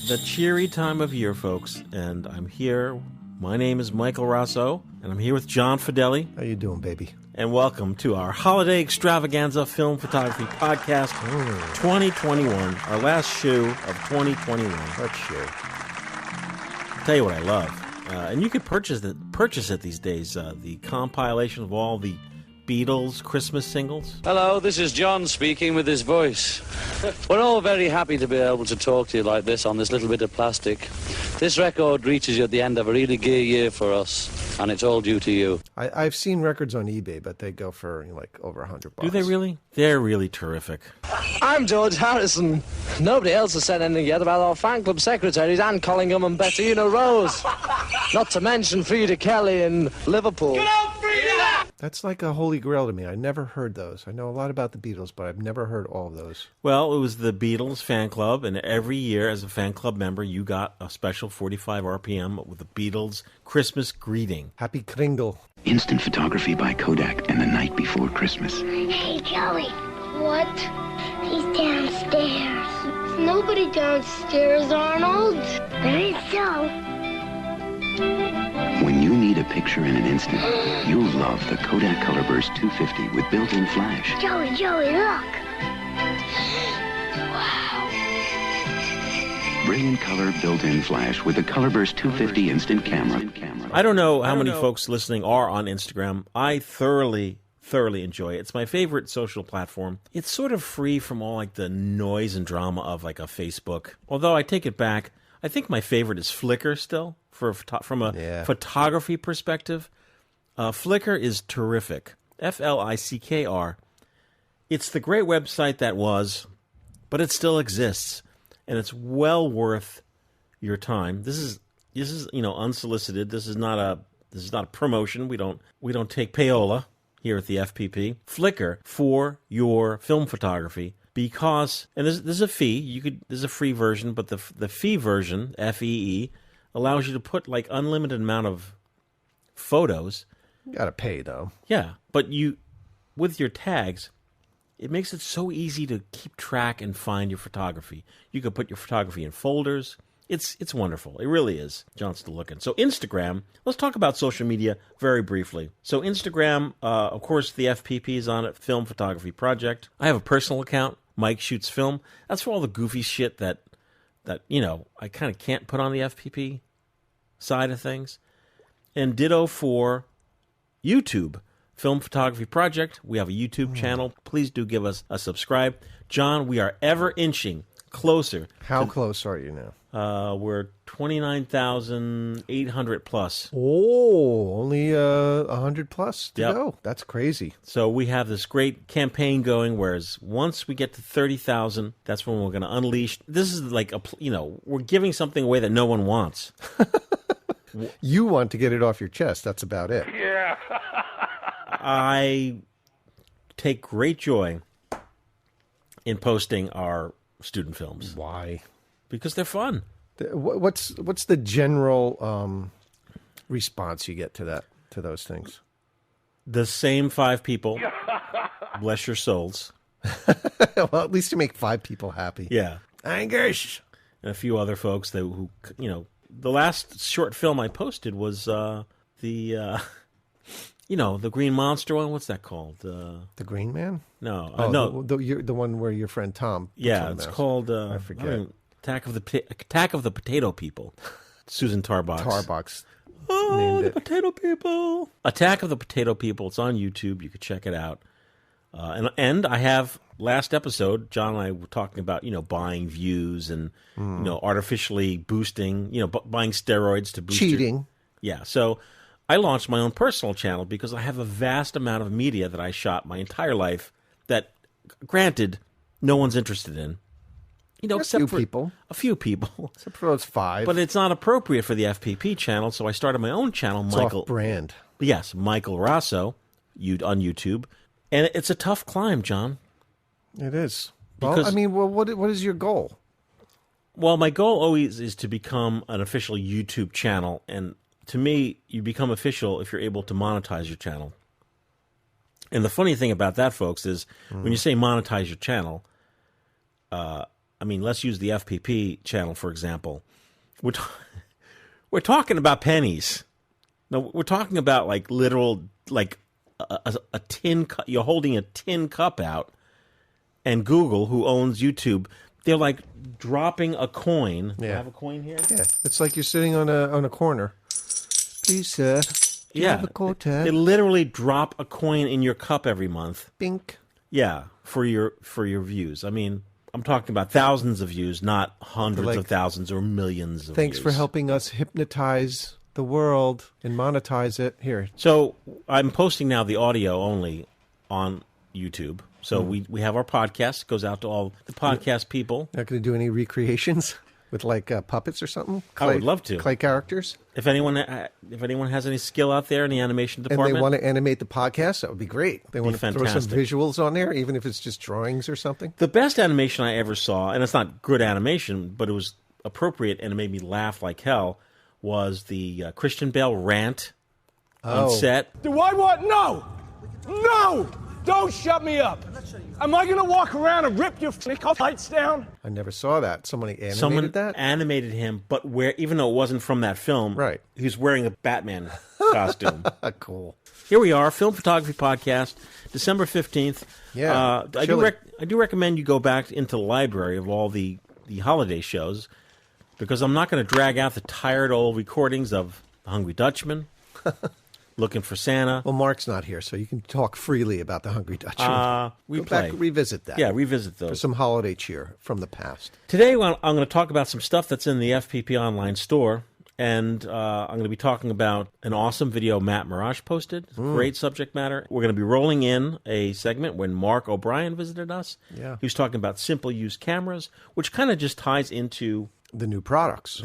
the cheery time of year, folks, and I'm here. My name is Michael Rosso, and I'm here with John Fideli. How you doing, baby? And welcome to our Holiday Extravaganza Film Photography Podcast 2021, our last shoe of 2021. What shoe? I'll tell you what I love. And you can purchase it these days, the compilation of all the Beatles Christmas singles. Hello, this is John speaking with his voice. We're all very happy to be able to talk to you like this on this little bit of plastic. This record reaches you at the end of a really gay year for us, and it's all due to you. I've seen records on eBay, but they go for like over $100. Do they really? They're really terrific. I'm George Harrison. Nobody else has said anything yet about our fan club secretaries, Anne Collingham and Bettina Rose. Not to mention Frida Kelly in Liverpool. Get out, Frida! That's like a holy grail to me. I never heard those. I know a lot about the Beatles, but I've never heard all of those. Well, it was the Beatles fan club, and every year as a fan club member, you got a special 45 RPM with the Beatles Christmas greeting. Happy Kringle. Instant photography by Kodak and the night before Christmas. Hey, Joey. What? He's downstairs. Nobody downstairs, Arnold. There is so. When you need a picture in an instant, you'll love the Kodak Colorburst 250 with built-in flash. Joey, look. Wow. Brilliant color built-in flash with the Colorburst 250 instant camera. I don't know how many folks listening are on Instagram. I thoroughly enjoy it. It's my favorite social platform. It's sort of free from all like the noise and drama of like a Facebook. Although I take it back, I think my favorite is Flickr still from a photography perspective. Flickr is terrific. Flickr. It's the great website that was, but it still exists, and it's well worth your time. This is unsolicited. This is not a promotion. We don't take payola here at the FPP. Flickr for your film photography, because, and there's a fee. There's a free version, but the fee version, FEE, allows you to put like unlimited amount of photos. You gotta pay though. Yeah, but with your tags, it makes it so easy to keep track and find your photography. You can put your photography in folders. It's wonderful. It really is. John's still looking. So Instagram, let's talk about social media very briefly. So Instagram, of course, the FPP is on it, Film Photography Project. I have a personal account, Mike Shoots Film. That's for all the goofy shit that I kind of can't put on the FPP side of things. And ditto for YouTube, Film Photography Project. We have a YouTube channel. Please do give us a subscribe. John, we are ever inching closer. How close are you now? We're 29,800 plus. Oh, only 100 plus to go. That's crazy. So we have this great campaign going, whereas once we get to 30,000, that's when we're going to unleash. This is like, we're giving something away that no one wants. You want to get it off your chest. That's about it. Yeah. I take great joy in posting our student films. Why? Because they're fun. What's the general response you get to those things? The same 5 people. Bless your souls. Well, at least you make 5 people happy. Yeah. Angus. And a few other folks who the last short film I posted was the Green Monster one. What's that called? The Green Man? No, no. The one where your friend Tom. Yeah, it's called. I forget. Attack of the Potato People. Susan Tarbox. Tarbox. Oh, the Potato People. Attack of the Potato People. It's on YouTube. You could check it out. And I have last episode, John and I were talking about buying views and artificially boosting, buying steroids to boost cheating. Yeah, so I launched my own personal channel because I have a vast amount of media that I shot my entire life that, granted, no one's interested in. Except for a few people. Except for those 5. But it's not appropriate for the FPP channel, so I started my own channel, it's Michael. Off-brand. Yes, Michael Rosso, on YouTube. And it's a tough climb, John. It is. Because, what is your goal? Well, my goal always is to become an official YouTube channel. And to me, you become official if you're able to monetize your channel. And the funny thing about that, folks, is when you say monetize your channel, mean, let's use the FPP channel, for example. We're talking about pennies. No, we're talking about like literal, like a tin cup. You're holding a tin cup out, and Google, who owns YouTube, they're like dropping a coin. Yeah. Do I have a coin here? Yeah, it's like you're sitting on a corner. Please, sir. Do you have a quarter? They literally drop a coin in your cup every month. Bink. Yeah, for your views. I mean, I'm talking about thousands of views, not hundreds of thousands or millions of Thanks views. for helping us hypnotize the world and monetize it. Here. So I'm posting now the audio only on YouTube. So we have our podcast. It goes out to all the podcast people. Not going to do any recreations with like puppets or something? I would love to. Clay characters? If anyone has any skill out there in the animation department. And they want to animate the podcast, that would be great. They want to throw some fantastic. visuals on there, even if it's just drawings or something. The best animation I ever saw, and it's not good animation, but it was appropriate and it made me laugh like hell, was the Christian Bale rant on set. Do I want? No! No! Don't shut me up! Am I going to walk around and rip your lights down? I never saw that. Someone Someone animated him, but even though it wasn't from that film, right? He was wearing a Batman costume. Cool. Here we are, Film Photography Podcast, December 15th. Yeah, I do recommend you go back into the library of all the holiday shows, because I'm not going to drag out the tired old recordings of The Hungry Dutchman, Looking for Santa. Well, Mark's not here, so you can talk freely about The Hungry Dutchman. Go back, revisit that. Yeah, revisit those. For some holiday cheer from the past. Today, I'm going to talk about some stuff that's in the FPP online store, and I'm going to be talking about an awesome video Matt Marrash posted. Great subject matter. We're going to be rolling in a segment when Mark O'Brien visited us. Yeah. He was talking about simple use cameras, which kind of just ties into the new products.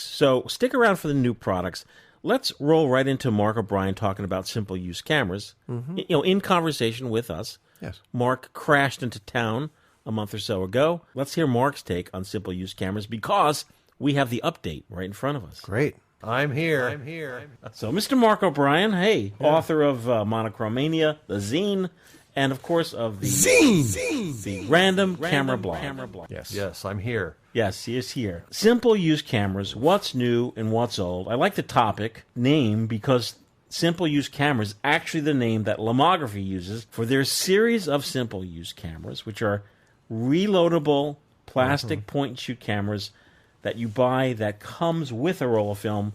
So stick around for the new products. Let's roll right into Mark O'Brien talking about simple use cameras. In conversation with us. Yes. Mark crashed into town a month or so ago. Let's hear Mark's take on simple use cameras, because we have the update right in front of us. Great. I'm here. So, Mr. Mark O'Brien, author of Monochromania, the zine, and of course of the zine, the Random Camera Blog. Yes, I'm here. Yes, he is here. Simple use cameras, what's new and what's old. I like the topic name because simple use cameras is actually the name that Lomography uses for their series of simple use cameras, which are reloadable plastic point-and-shoot cameras that you buy that comes with a roll of film,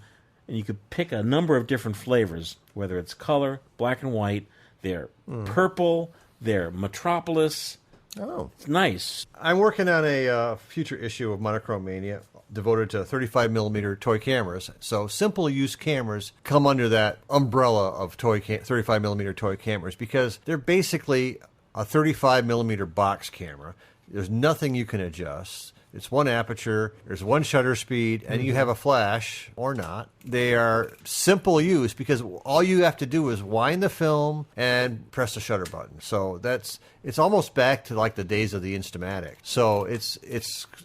and you could pick a number of different flavors, whether it's color, black and white. They're purple, they're Metropolis. Oh, it's nice. I'm working on a future issue of Monochromania devoted to 35mm toy cameras. So simple use cameras come under that umbrella of 35mm toy cameras, because they're basically a 35mm box camera. There's nothing you can adjust. It's one aperture, there's one shutter speed, and you have a flash, or not. They are simple use because all you have to do is wind the film and press the shutter button. So it's almost back to like the days of the Instamatic. So it's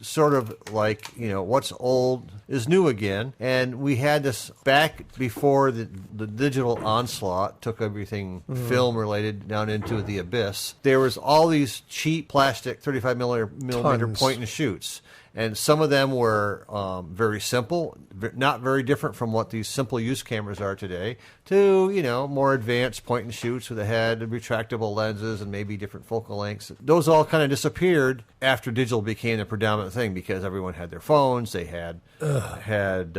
sort of like, what's old is new again. And we had this back before the digital onslaught took everything film related down into the abyss. There was all these cheap plastic 35mm point and shoots. And some of them were very simple, not very different from what these simple use cameras are today, to, more advanced point and shoots with a head and retractable lenses and maybe different focal lengths. Those all kind of disappeared after digital became the predominant thing, because everyone had their phones, they had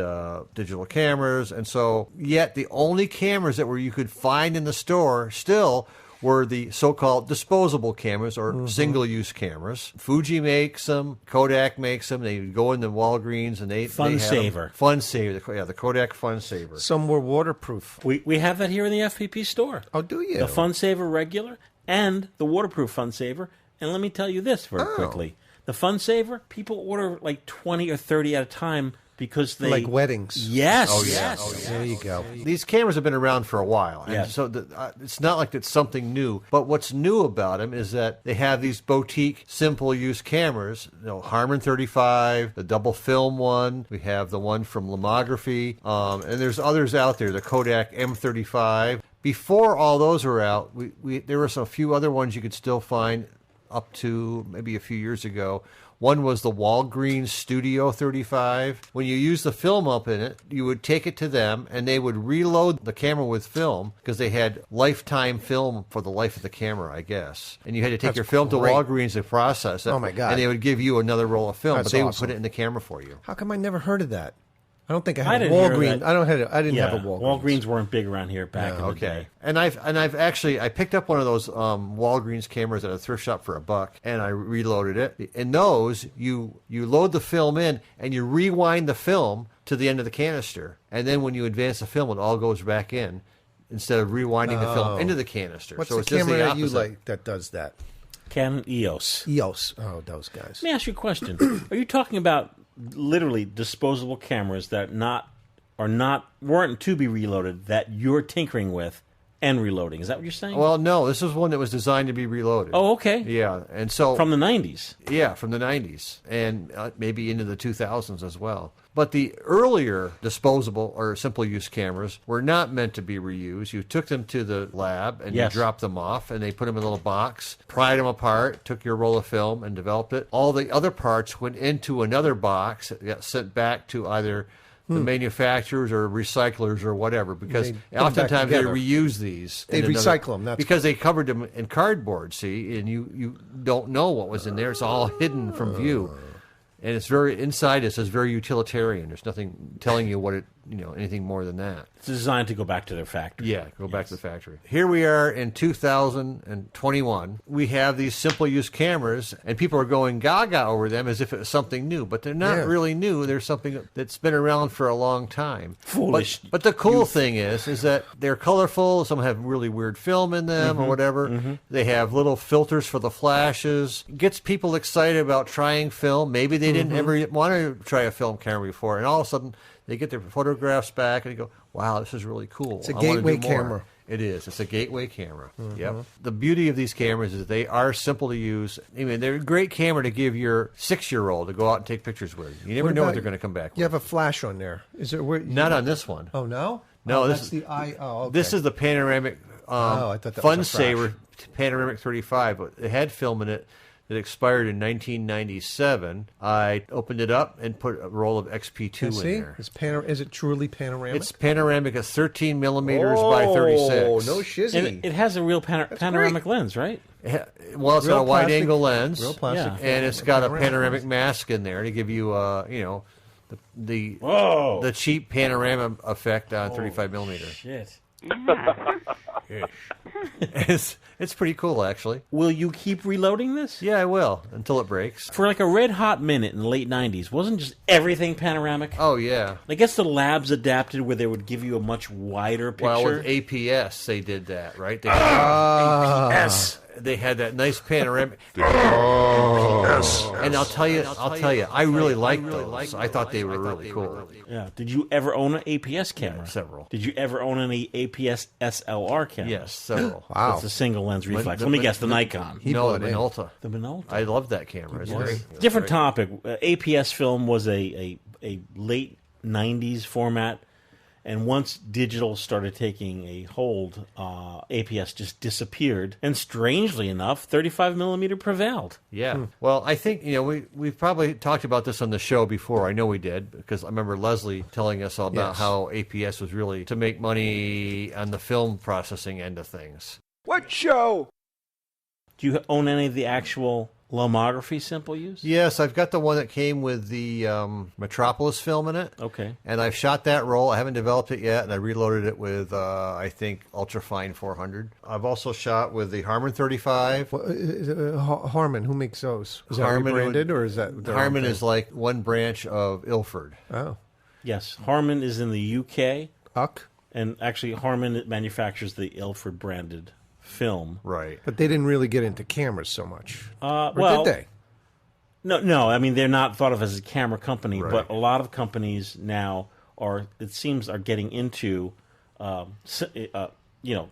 digital cameras. And so, yet the only cameras that you could find in the store still were the so-called disposable cameras, or single-use cameras. Fuji makes them. Kodak makes them. They go in the Walgreens and they Fun-Saver. Fun-Saver. The Kodak Fun-Saver. Some were waterproof. We have that here in the FPP store. Oh, do you? The Fun-Saver regular and the waterproof Fun-Saver. And let me tell you this very quickly. The Fun-Saver, people order like 20 or 30 at a time, because they... Like weddings. Yes. Oh, yeah. Yes. There you go. These cameras have been around for a while. And so it's not like it's something new. But what's new about them is that they have these boutique, simple-use cameras. Harmon 35, the double film one. We have the one from Lomography. And there's others out there, the Kodak M35. Before all those were out, there were a few other ones you could still find up to maybe a few years ago. One was the Walgreens Studio 35. When you use the film up in it, you would take it to them, and they would reload the camera with film because they had lifetime film for the life of the camera, I guess. And you had to take your film to Walgreens to process it. Oh, my God. And they would give you another roll of film, That's but they would awesome. put it in the camera for you. How come I never heard of that? I don't think I had a didn't hear Walgreens. that. I didn't have a Walgreens. Walgreens weren't big around here back in the day. And I've actually I picked up one of those Walgreens cameras at a thrift shop for $1, and I reloaded it. In those, you load the film in, and you rewind the film to the end of the canister, and then when you advance the film, it all goes back in instead of rewinding the film into the canister. What's so the it's just camera the that you opposite. like that does that? Canon EOS. EOS. Oh, those guys. Let me ask you a question. Are you talking about literally disposable cameras that weren't to be reloaded that you're tinkering with and reloading? Is that what you're saying? Well, no, this is one that was designed to be reloaded. Oh, okay. Yeah, and so From the 90s. Yeah, from the 90s and maybe into the 2000s as well. But the earlier disposable or simple use cameras were not meant to be reused. You took them to the lab and you dropped them off, and they put them in a little box, pried them apart, took your roll of film and developed it. All the other parts went into another box that got sent back to either the manufacturers or recyclers or whatever, because oftentimes they reuse these. They recycle them. Because they covered them in cardboard, see, and you don't know what was in there. It's all hidden from view. And it's very, inside it says very utilitarian. There's nothing telling you what it, anything more than that. It's designed to go back to their factory. Yeah, go back to the factory. Here we are in 2021. We have these simple use cameras, and people are going gaga over them as if it was something new, but they're not really new. They're something that's been around for a long time. Foolish. But the cool thing is that they're colorful. Some have really weird film in them or whatever. They have little filters for the flashes. Gets people excited about trying film. Maybe they didn't ever want to try a film camera before, and all of a sudden they get their photographs back and they go, wow, this is really cool. It's a gateway camera. It is. It's a gateway camera. Yep. The beauty of these cameras is they are simple to use. I mean, they're a great camera to give your 6-year-old to go out and take pictures with. You never know what they're going to come back with. You have a flash on there. Is there? Not on this one. Oh, no? No, that's the eye. Oh, okay. This is the Panoramic I thought that Fun was a flash. Saver Panoramic 35, but it had film in it that expired in 1997. I opened it up and put a roll of XP2 in there. Is it truly panoramic? It's panoramic. It's 13 millimeters by 36. Oh, no shizzy. And it has a real panoramic lens, right? Well, it's got a plastic, wide-angle lens. Real plastic. Yeah. And it's got a panoramic mask in there to give you, the cheap panorama effect on 35 millimeter. Shit. It's pretty cool, actually. Will you keep reloading this? Yeah, I will, until it breaks. For like a red hot minute in the late 90s, wasn't just everything panoramic? Oh, yeah. I guess the labs adapted where they would give you a much wider picture. Well, with APS, they did that, right? They APS. They had that nice panoramic. And I'll tell you, I really liked those. I thought they were really cool. Yeah. Did you ever own an APS camera? Yeah, several. Did you ever own any APS SLR cameras? Yes, several. Wow. That's a single lens reflex. Let me guess, the Nikon. No, the Minolta. The Minolta. I love that camera. It's great. Different topic. APS film was a late 90s format. And once digital started taking a hold, APS just disappeared. And strangely enough, 35 millimeter prevailed. Yeah. Well, I think, we've probably talked about this on the show before. I know we did, because I remember Leslie telling us all about how APS was really to make money on the film processing end of things. What show? Do you own any of the actual lomography simple use? Yes, I've got the one that came with the Metropolis film in it. Okay. And I've shot that roll. I haven't developed it yet, and I reloaded it with, I think, Ultrafine 400. I've also shot with the Harmon 35. Harmon, who makes those? Is that Harmon rebranded, or is that... Harmon is like one branch of Ilford. Oh. Yes. Harmon is in the UK. Uck? And actually, Harmon manufactures the Ilford branded film. Right. But they didn't really get into cameras so much. Or well, did they? No. I mean, they're not thought of as a camera company, Right. but a lot of companies now are getting into,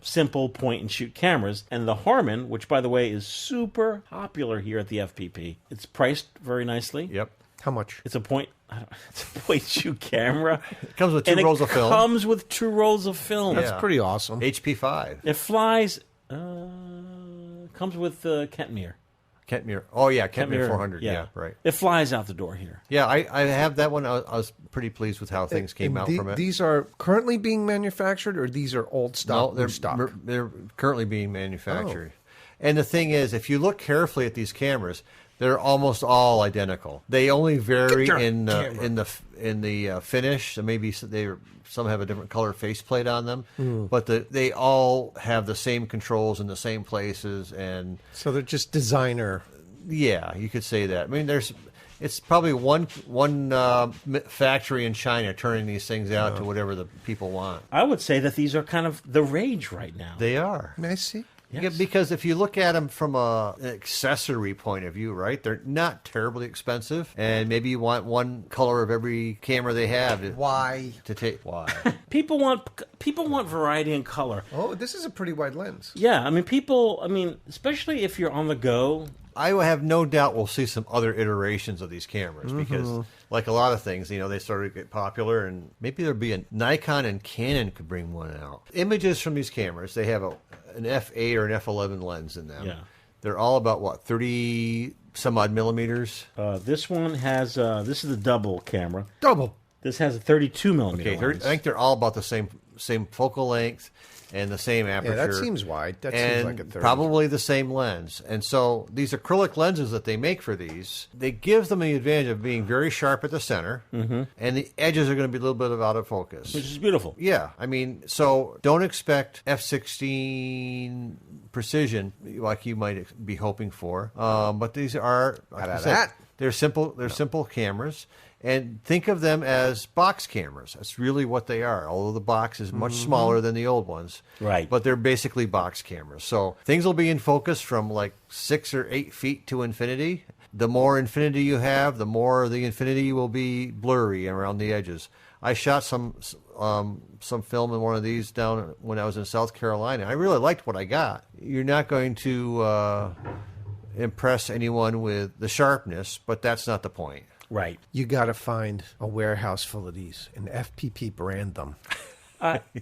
simple point and shoot cameras. And the Harmon, which by the way is super popular here at the FPP, it's priced very nicely. Yep. How much? It's a point and shoot camera. It comes with two rolls of film. It comes with 2 rolls of film. That's pretty awesome. HP5. It flies. Comes with Kentmere. Kent Mirror. Oh, yeah, Kent Mirror 400. Yeah, right. It flies out the door here. Yeah, I have that one. I was pretty pleased with how things came out from it. These are currently being manufactured, or these are old stock? No, they're currently being manufactured. And the thing is, if you look carefully at these cameras, they're almost all identical. They only vary in the finish. So maybe some have a different color faceplate on them, but they all have the same controls in the same places, and so they're just designer. Yeah, you could say that. I mean, it's probably one factory in China turning these things out to whatever the people want. I would say that these are kind of the rage right now. They are. May I see? Yes. Yeah, because if you look at them from an accessory point of view, right, they're not terribly expensive, and maybe you want one color of every camera they have. Why? People want variety in color. Oh, this is a pretty wide lens. Yeah, I mean, especially if you're on the go. I have no doubt we'll see some other iterations of these cameras because, like a lot of things, they started to get popular, and maybe there'll be a Nikon and Canon could bring one out. Images from these cameras, they have an f8 or an f11 lens in them. Yeah. They're all about, 30 some odd millimeters? This one has, this is the double camera. Double. This has a 32 millimeter lens. I think they're all about the same focal length and the same aperture. Yeah, that seems wide. That seems like a 30. Probably the same lens. And so these acrylic lenses that they make for these, they give them the advantage of being very sharp at the center, and the edges are going to be a little bit out of focus. Which is beautiful. Yeah. I mean, so don't expect f16 precision like you might be hoping for. But these are, like I said, they're simple. They're simple cameras. And think of them as box cameras. That's really what they are, although the box is much smaller than the old ones. Right. But they're basically box cameras. So things will be in focus from like 6 or 8 feet to infinity. The more infinity you have, the more the infinity will be blurry around the edges. I shot some film in one of these down when I was in South Carolina. I really liked what I got. You're not going to impress anyone with the sharpness, but that's not the point. Right. You got to find a warehouse full of these and FPP brand them.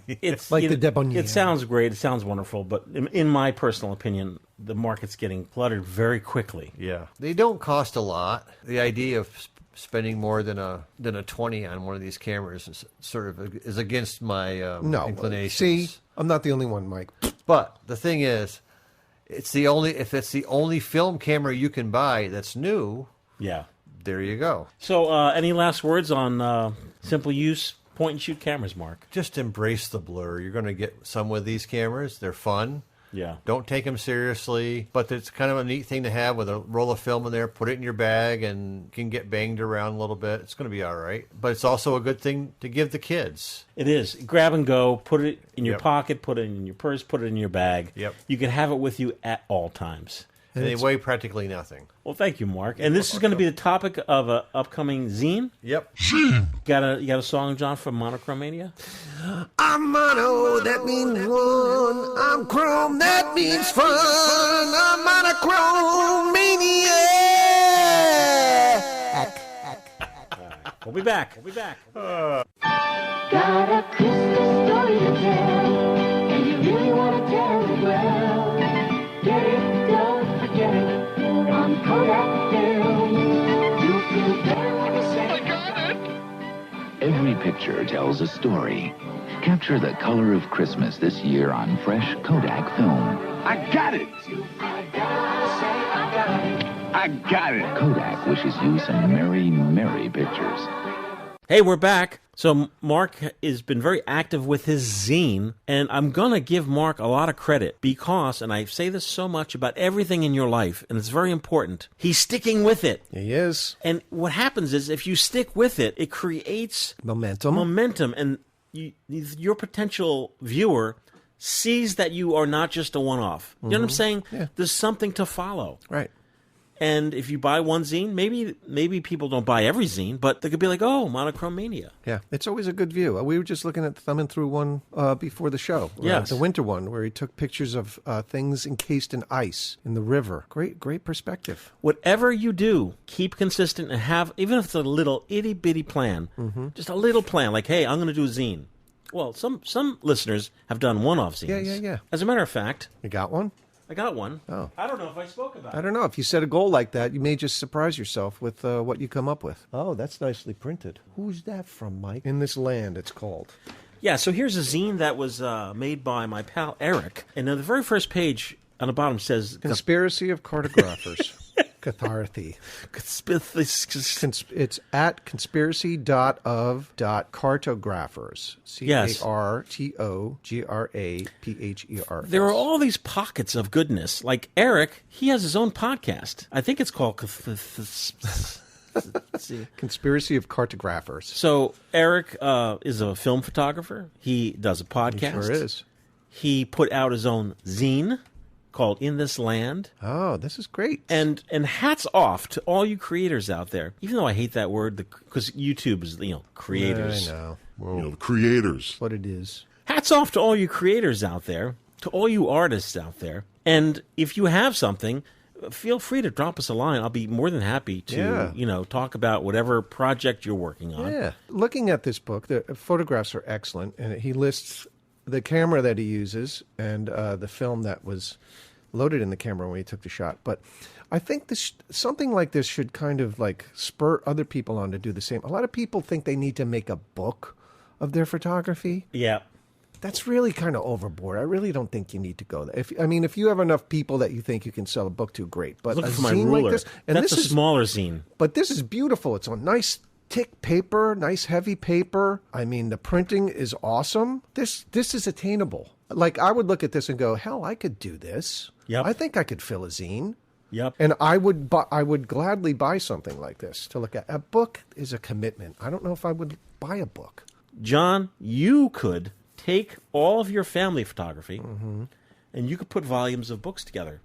It's like the Debonnier. It sounds great. It sounds wonderful. But in my personal opinion, the market's getting cluttered very quickly. Yeah. They don't cost a lot. The idea of spending more than a 20 on one of these cameras is against my inclinations. See, I'm not the only one, Mike. But the thing is, if it's the only film camera you can buy that's new. Yeah. There you go. So, any last words on simple use point-and-shoot cameras, Mark? Just embrace the blur. You're going to get some with these cameras. They're fun. Yeah. Don't take them seriously, but it's kind of a neat thing to have with a roll of film in there. Put it in your bag and can get banged around a little bit. It's going to be all right. But it's also a good thing to give the kids. It is. Grab and go. Put it in your pocket. Put it in your purse. Put it in your bag. Yep. You can have it with you at all times. And they weigh practically nothing. Well, thank you, Mark. And this is going to be the topic of an upcoming zine. Yep. You got a song, John, from Monochromania? I'm mono, that means one. I'm chrome, that means fun. I'm monochromania. We'll be back. Got a Christmas story to tell, and you really want to tell it well. Get it, don't forget it, on Kodak Film. You feel better when you say, I got it. Every picture tells a story. Capture the color of Christmas this year on fresh Kodak film. I got it. I got it. Kodak wishes you some merry, merry pictures. Hey, we're back. So Mark has been very active with his zine, and I'm going to give Mark a lot of credit because, and I say this so much about everything in your life, and it's very important, he's sticking with it. He is. And what happens is if you stick with it, it creates momentum, and your potential viewer sees that you are not just a one-off. You know what I'm saying? Yeah. There's something to follow. Right. And if you buy one zine, maybe people don't buy every zine, but they could be like, oh, Monochromania. Yeah, it's always a good view. We were just looking at thumbing through one before the show. Yes. The winter one, where he took pictures of things encased in ice in the river. Great perspective. Whatever you do, keep consistent and have, even if it's a little itty-bitty plan, just a little plan, like, hey, I'm going to do a zine. Well, some listeners have done one-off zines. Yeah. As a matter of fact... You got one? I got one. Oh. I don't know if I spoke about it. I don't know. If you set a goal like that, you may just surprise yourself with what you come up with. Oh, that's nicely printed. Who's that from, Mike? In This Land, it's called. Yeah, so here's a zine that was made by my pal Eric. And on the very first page on the bottom says... Conspiracy of Cartographers. Catharthy. It's at conspiracy.of.cartographers. CARTOGRAPHER. There are all these pockets of goodness. Like Eric, he has his own podcast. I think it's called... Conspiracy of Cartographers. So Eric is a film photographer. He does a podcast. He sure is. He put out his own zine called In This Land. Oh, this is great. And hats off to all you creators out there. Even though I hate that word, because YouTube is, creators. I know. The creators. What it is. Hats off to all you creators out there, to all you artists out there. And if you have something, feel free to drop us a line. I'll be more than happy to, talk about whatever project you're working on. Yeah. Looking at this book, the photographs are excellent, and he lists the camera that he uses and the film that was loaded in the camera when he took the shot. But I think something like this should kind of spur other people on to do the same. A lot of people think they need to make a book of their photography. Yeah. That's really kind of overboard. I really don't think you need to go there. If you have enough people that you think you can sell a book to, great. But Look a for my zine ruler. like this, and that's this a smaller zine. But this is beautiful. It's on nice thick paper, nice heavy paper. I mean, the printing is awesome. This is attainable. I would look at this and go, hell, I could do this. Yep. I think I could fill a zine. Yep. And I would gladly buy something like this to look at. A book is a commitment. I don't know if I would buy a book. John, you could take all of your family photography and you could put volumes of books together.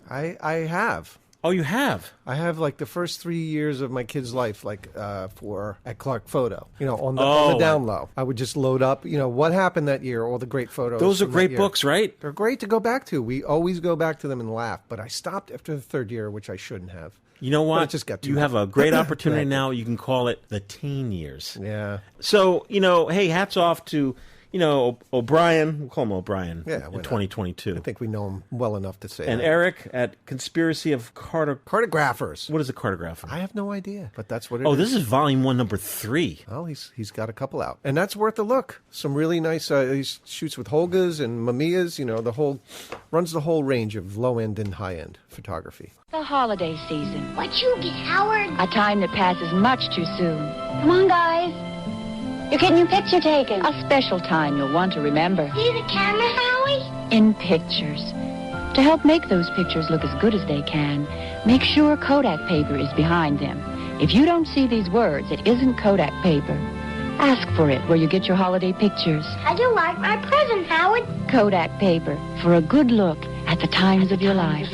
I have. Oh, you have? I have the first 3 years of my kid's life, at Clark Photo. On the down low. I would just load up, what happened that year, all the great photos. Those are great books, right? They're great to go back to. We always go back to them and laugh. But I stopped after the third year, which I shouldn't have. You know what? But it just got too you have a great opportunity now. You can call it the teen years. Yeah. So, hey, hats off to... O'Brien, we'll call him O'Brien in 2022. I think we know him well enough to say and that. Eric at Conspiracy of Cartographers. What is a cartographer? I have no idea, but that's what it is. Oh, this is volume 1, number 3. Well, he's got a couple out. And that's worth a look. Some really nice, he shoots with Holgas and Mamiyas, runs the whole range of low-end and high-end photography. The holiday season. What you get, Howard? A time that passes much too soon. Come on, guys. You're getting your picture taken. A special time you'll want to remember. See the camera, Howie? In pictures. To help make those pictures look as good as they can, make sure Kodak paper is behind them. If you don't see these words, it isn't Kodak paper. Ask for it where you get your holiday pictures. How'd you like my present, Howard? Kodak paper, for a good look at the times of your life.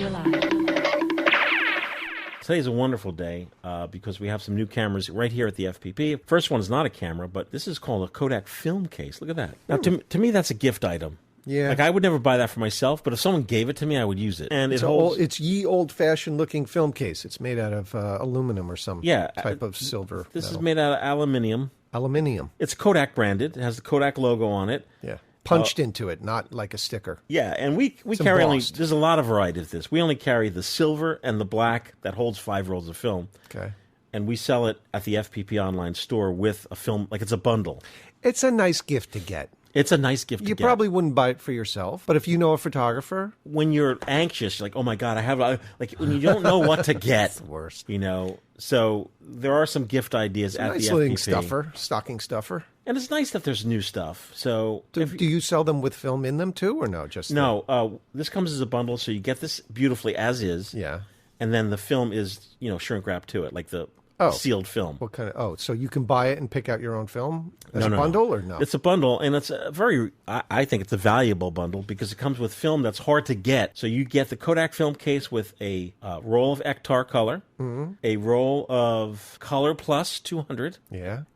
Today's a wonderful day because we have some new cameras right here at the FPP. First one is not a camera, but this is called a Kodak film case. Look at that. Now, to me, that's a gift item. Yeah. I would never buy that for myself, but if someone gave it to me, I would use it. And it's old-fashioned looking film case. It's made out of aluminum or some type of silver. This metal. is made out of aluminium. Aluminium. It's Kodak branded. It has the Kodak logo on it. Yeah. Punched into it, not like a sticker. Yeah, and we carry there's a lot of variety of this. We only carry the silver and the black that holds 5 rolls of film. Okay. And we sell it at the FPP online store with a film, it's a bundle. It's a nice gift to get. It's a nice gift to get. You probably wouldn't buy it for yourself, but if you know a photographer. When you're anxious, you're like, oh my God, when you don't know what to get. That's the worst. So there are some gift ideas at nice the FPP. Stocking stuffer. And it's nice that there's new stuff. So do you sell them with film in them too, or no? No. This comes as a bundle, so you get this beautifully as is. Yeah. And then the film is, shrink wrap to it, like the sealed film. What kind of? So you can buy it and pick out your own film as a bundle, or no? It's a bundle, and it's a I think it's a valuable bundle because it comes with film that's hard to get. So you get the Kodak film case with a roll of Ektar color, a roll of Color Plus 200,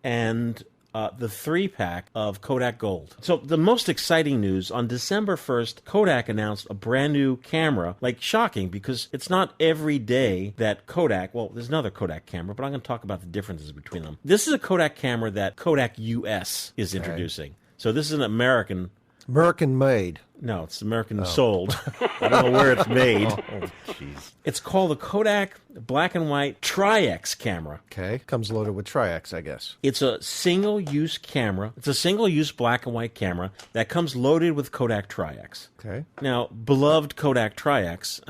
and the 3-pack of Kodak Gold. So the most exciting news, on December 1st, Kodak announced a brand new camera. Shocking, because it's not every day that Kodak, there's another Kodak camera, but I'm going to talk about the differences between them. This is a Kodak camera that Kodak US is introducing. So this is an American American made. No, it's American sold. I don't know where it's made. Jeez. It's called the Kodak Black and White Tri-X camera. Okay. Comes loaded with Tri-X, I guess. It's a single-use camera. It's a single-use black and white camera that comes loaded with Kodak Tri-X. Okay. Now, beloved Kodak Tri-X.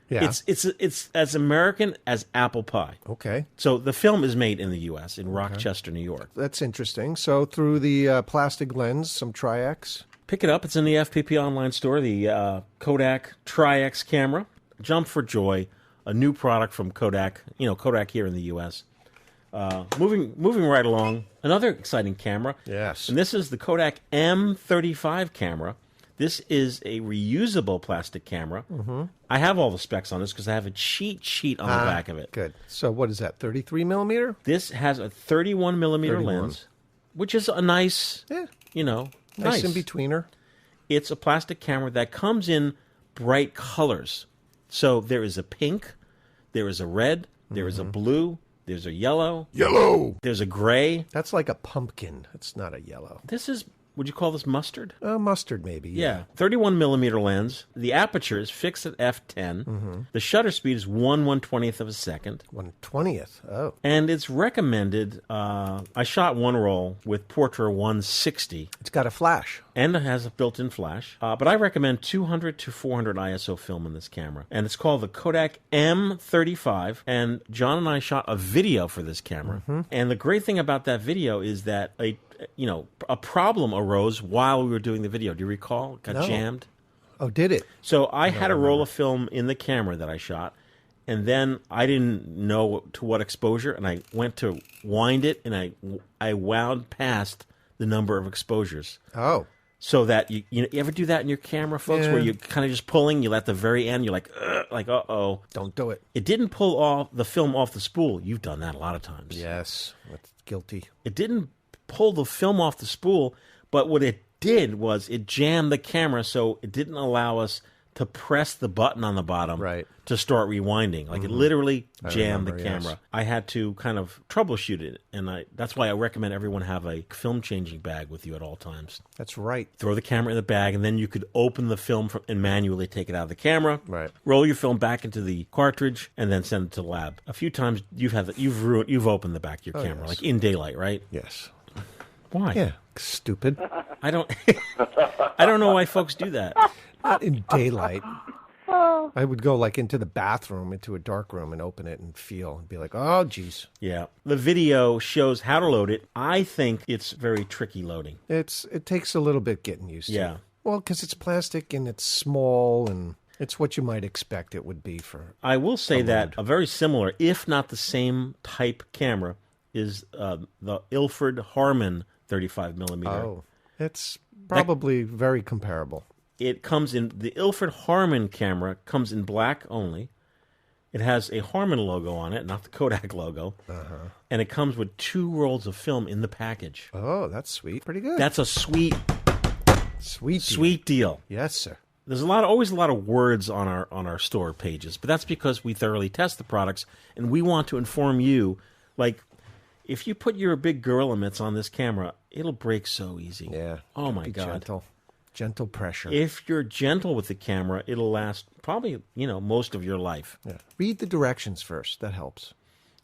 Yeah. It's as American as apple pie. Okay. So the film is made in the U.S., in Rochester, New York. That's interesting. So through the plastic lens, some Tri-X. Pick it up. It's in the FPP online store, the Kodak Tri-X camera. Jump for joy. A new product from Kodak. Kodak here in the U.S. Moving right along. Another exciting camera. Yes. And this is the Kodak M35 camera. This is a reusable plastic camera. Mm-hmm. I have all the specs on this because I have a cheat sheet on the back of it. Good. So what is that, 33 millimeter? This has a 31 millimeter lens, which is a nice, nice in-betweener. It's a plastic camera that comes in bright colors. So there is a pink, there is a red, there is a blue, there's a yellow. Yellow! There's a gray. That's like a pumpkin. It's not a yellow. This is... Would you call this mustard? Mustard, maybe. Yeah. 31 millimeter lens. The aperture is fixed at f10. Mm-hmm. The shutter speed is 1/120th of a second. 1/20th. Oh. And it's recommended. I shot one roll with Portra 160. It's got a flash. And it has a built-in flash. But I recommend 200 to 400 ISO film in this camera. And it's called the Kodak M35. And John and I shot a video for this camera. Mm-hmm. And the great thing about that video is that a problem arose while we were doing the video. Do you recall? It got jammed. Oh, did it? So I had a roll of film in the camera that I shot, and then I didn't know to what exposure, and I went to wind it, and I wound past the number of exposures. Oh. So that you ever do that in your camera, folks, where you're kind of just pulling, you're at the very end, you're like, uh-oh. Don't do it. It didn't pull off the film off the spool. You've done that a lot of times. Yes. That's guilty. It didn't pull the film off the spool, but what it did was it jammed the camera, so it didn't allow us to press the button on the bottom to start rewinding. Like it literally jammed the camera. Yes. I had to kind of troubleshoot it, and that's why I recommend everyone have a film changing bag with you at all times. That's right. Throw the camera in the bag, and then you could open the film and manually take it out of the camera. Right. Roll your film back into the cartridge, and then send it to the lab. A few times you've opened the back of your camera, like in daylight, right? Yes. Why? Yeah, stupid. I don't know why folks do that. Not in daylight. I would go into the bathroom, into a dark room, and open it and feel and be like, oh, geez. Yeah. The video shows how to load it. I think it's very tricky loading. It takes a little bit getting used to. Yeah. Well, because it's plastic and it's small and it's what you might expect it would be for. I will say that a very similar, if not the same type camera, is the Ilford Harmon 35 millimeter. Oh, it's probably very comparable. It comes in, the Ilford Harmon camera comes in black only. It has a Harmon logo on it, not the Kodak logo. Uh-huh. And it comes with 2 rolls of film in the package. Oh, that's sweet. Pretty good. That's a sweet deal. Yes, sir. There's always a lot of words on our store pages, but that's because we thoroughly test the products, and we want to inform you, like, if you put your big gorilla mitts on this camera, it'll break so easy. Yeah. Oh, my God. Gentle pressure. If you're gentle with the camera, it'll last probably, most of your life. Yeah. Read the directions first. That helps.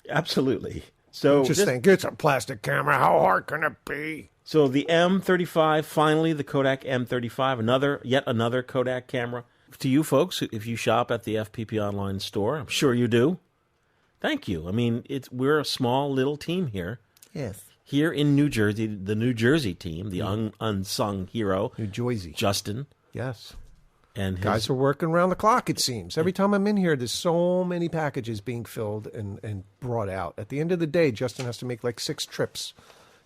Absolutely. So just think, it's a plastic camera. How hard can it be? So the M35, finally, the Kodak M35, yet another Kodak camera. To you folks, if you shop at the FPP online store, I'm sure you do. Thank you. I mean, we're a small little team here. Yes. Here in New Jersey, the New Jersey team, the unsung hero. New Jersey. Justin. Yes. And guys are working around the clock, it seems. Every time I'm in here, there's so many packages being filled and brought out. At the end of the day, Justin has to make 6 trips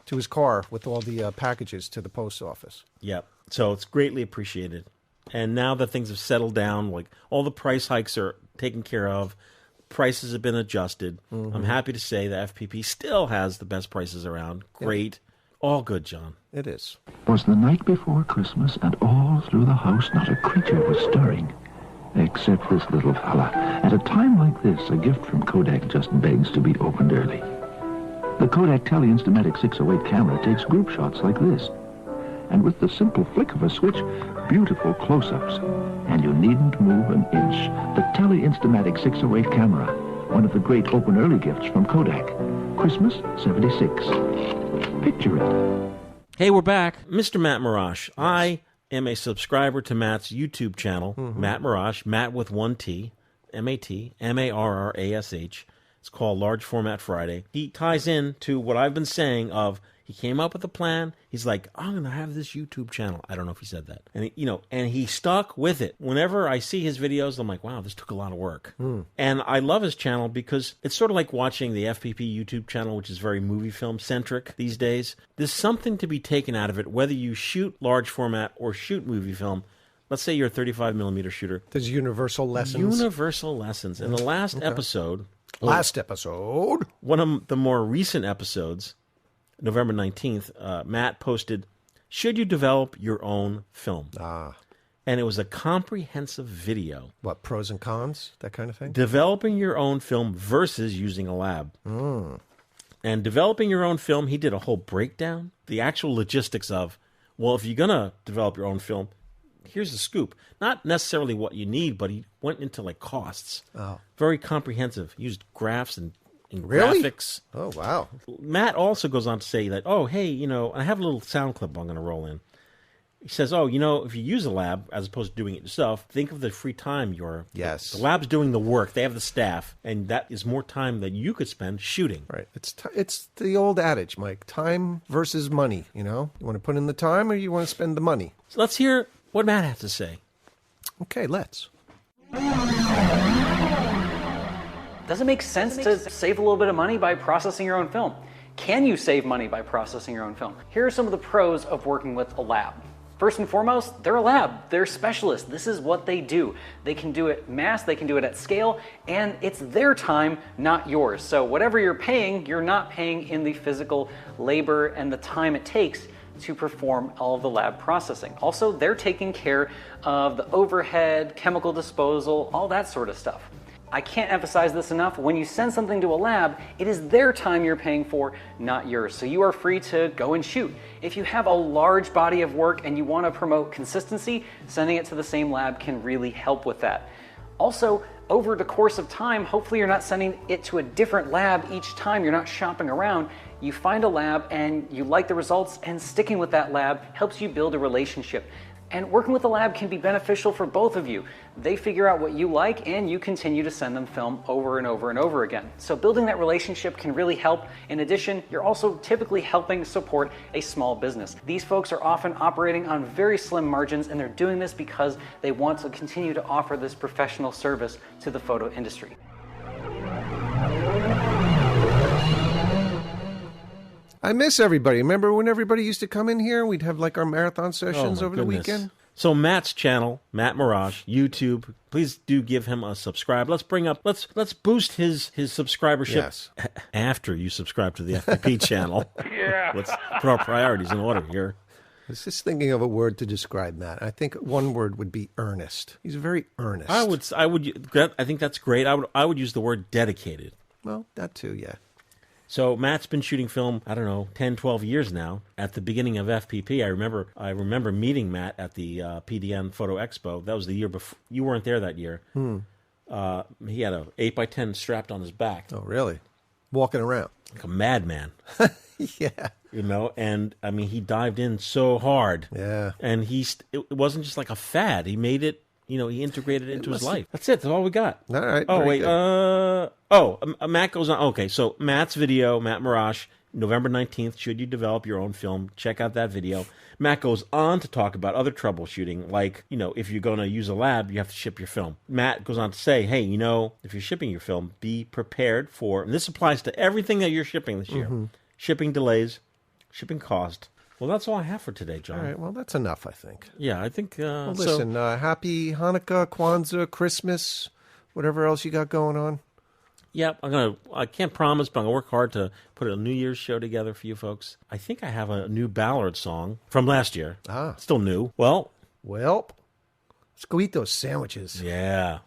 to his car with all the packages to the post office. Yep. So it's greatly appreciated. And now that things have settled down, all the price hikes are taken care of, prices have been adjusted. Mm-hmm. I'm happy to say that FPP still has the best prices around. Great. Yeah. All good, John. It is. It was the night before Christmas, and all through the house not a creature was stirring, except this little fella. At a time like this, a gift from Kodak just begs to be opened early. The Kodak Tele Instamatic 608 camera takes group shots like this. And with the simple flick of a switch, beautiful close-ups. And you needn't move an inch. The Tele Instamatic 608 camera, one of the great open early gifts from Kodak. Christmas, 76. Picture it. Hey, we're back. Mr. Matt Marrash. Yes. I am a subscriber to Matt's YouTube channel, Matt Marrash, Matt with one T, M-A-T, M-A-R-R-A-S-H. It's called Large Format Friday. He ties in to what I've been saying of he came up with a plan. He's like, I'm going to have this YouTube channel. I don't know if he said that. And, and he stuck with it. Whenever I see his videos, I'm like, wow, this took a lot of work. And I love his channel because it's sort of like watching the FPP YouTube channel, which is very movie film centric these days. There's something to be taken out of it, whether you shoot large format or shoot movie film. Let's say you're a 35 millimeter shooter. There's universal lessons. Universal lessons. In the last episode. One of the more recent episodes, November 19th, Matt posted, should you develop your own film? And it was a comprehensive video. What, pros and cons, that kind of thing? Developing your own film versus using a lab. And developing your own film, he did a whole breakdown, the actual logistics of, well, if you're going to develop your own film, here's the scoop. Not necessarily what you need, but he went into like costs. Very comprehensive. He used graphs and graphics. Oh, wow. Matt also goes on to say that, oh, hey, I have a little sound clip I'm going to roll in. He says, oh, if you use a lab as opposed to doing it yourself, think of the free time you're... Yes. The lab's doing the work. They have the staff, and that is more time that you could spend shooting. Right. It's the old adage, Mike. Time versus money, You want to put in the time or you want to spend the money? So let's hear what Matt has to say. Okay, let's. Does it make sense to save a little bit of money by processing your own film? Can you save money by processing your own film? Here are some of the pros of working with a lab. First and foremost, they're a lab. They're specialists. This is what they do. They can do it mass, they can do it at scale, and it's their time, not yours. So whatever you're not paying in the physical labor and the time it takes to perform all of the lab processing. Also, they're taking care of the overhead, chemical disposal, all that sort of stuff. I can't emphasize this enough. When you send something to a lab, it is their time you're paying for, not yours. So you are free to go and shoot. If you have a large body of work and you want to promote consistency, sending it to the same lab can really help with that. Also, over the course of time, hopefully you're not sending it to a different lab each time. You're not shopping around. You find a lab and you like the results, and sticking with that lab helps you build a relationship. And working with the lab can be beneficial for both of you. They figure out what you like, and you continue to send them film over and over and over again. So building that relationship can really help. In addition, you're also typically helping support a small business. These folks are often operating on very slim margins, and they're doing this because they want to continue to offer this professional service to the photo industry. I miss everybody. Remember when everybody used to come in here? We'd have like our marathon sessions over the weekend. So Matt's channel, Matt Marrash, YouTube. Please do give him a subscribe. Let's boost his subscribership after you subscribe to the FPP channel. Yeah. Let's put our priorities in order here. I was just thinking of a word to describe Matt. I think one word would be earnest. He's very earnest. I think that's great. I would use the word dedicated. Well, that too, yeah. So Matt's been shooting film, 10, 12 years now. At the beginning of FPP, I remember meeting Matt at the PDN Photo Expo. That was the year before. You weren't there that year. He had a 8x10 strapped on his back. Oh, really? Walking around. Like a madman. Yeah. And I mean, he dived in so hard. Yeah. And it wasn't just like a fad. He made it. He integrated it into his life. That's it. That's all we got. All right. Oh, wait. Matt goes on. Okay, so Matt's video, Matt Marrash, November 19th, should you develop your own film? Check out that video. Matt goes on to talk about other troubleshooting, like, if you're going to use a lab, you have to ship your film. Matt goes on to say, hey, if you're shipping your film, be prepared for, and this applies to everything that you're shipping this year, shipping delays, shipping cost. Well, that's all I have for today, John. All right, well, that's enough, I think. Yeah, I think... listen, happy Hanukkah, Kwanzaa, Christmas, whatever else you got going on. Yeah, I can't promise, but I'm going to work hard to put a New Year's show together for you folks. I think I have a new ballad song from last year. Still new. Well, let's go eat those sandwiches. Yeah.